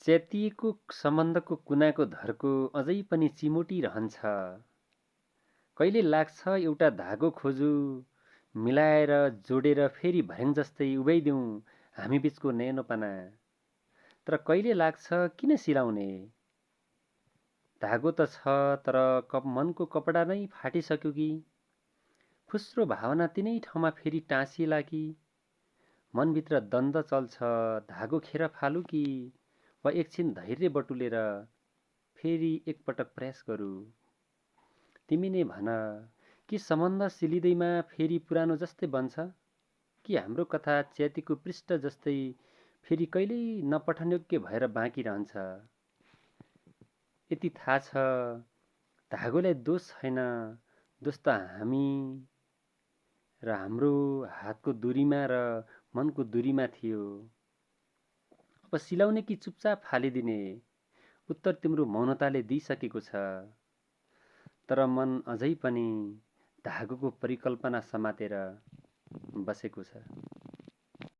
च्यातिएको सम्बन्धको कुनाको धर्को अझै पनि चिमोटिरहन्छ। कहिले लाग्छ एउटा धागो खोजु, मिलाएर जोडेर फेरि भर्याङ जस्तै उभ्याइदिउँ हामी बीचको न्यानोपना। तर कहिले लाग्छ किन सिलाउने? धागो त छ तर मनको कपडा नै फाटिसक्यो कि? फुस्रो भावना तिनै ठाउँमा फेरि टाँसिएला कि? मनभित्र द्वन्द्व चल्छ, धागो खेर फालु कि वा एकछिन धैर्य बटुलेर फेरि एकपटक प्रयास गरौँ। तिमी नै भन, कि सम्बन्ध सिलिँदैमा फेरि पुरानो जस्तै बन्छ, कि हाम्रो कथा च्यातिको पृष्ठ जस्तै फेरि कहिल्यै नपठन योग्य भएर बाँकी रहन्छ? यति थाहा छ, धागोलाई दोष छैन, दोष त हामी र हाम्रो हातको दूरीमा र मनको दूरीमा थियो। अब सिलाउने कि चुपचाप फालिदिने? उत्तर तिम्रो मौनताले दिइसकेको छ। तर मन अझै पनि धागोको परिकल्पना समातेर बसेको छ।